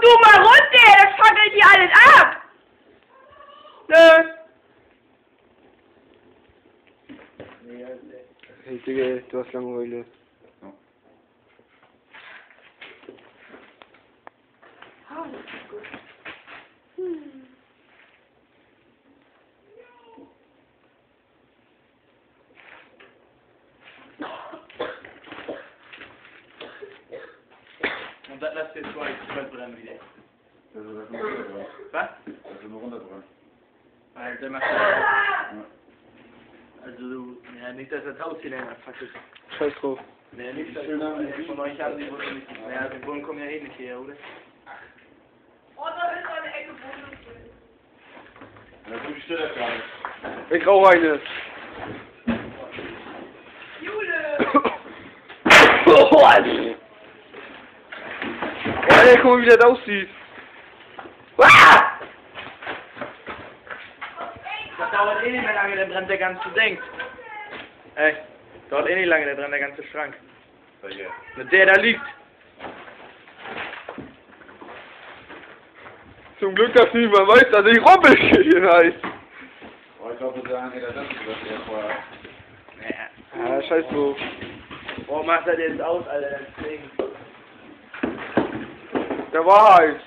du mal runter, das fackelt hier alles ab! Nö. Hey Digga, du hast Langeweile. Oh, das ist gut. Und das lässt jetzt zwei brennen wieder. Was? Das ist nur runterbrennen. Weil der macht ja. Also, ja, nicht, dass das Haus hier länger fackelt. Scheiß drauf. Nee, nicht, dass von euch haben die Wohnung nicht. Naja, die Wohnung kommen ja eh nicht her, oder? Oh, da ist eine Ecke Boden drin. Ja, so steht das gar nicht. Ich rauche eine. Jule! Oh, Alter, guck mal, wie das aussieht. Ah! Das dauert eh nicht mehr lange, dann brennt der ganze Ding. Ey, dauert eh nicht lange, dann brennt der ganze Schrank. Welche? Mit der da liegt. Zum Glück, dass niemand weiß, dass ich Rumpelkirchen heißt. Oh, ich glaube, das ist einer der Sätze, das er vorher. Ja. Ja, scheiß drauf. Boah, macht das jetzt aus, Alter, das Ding. Der war heiß.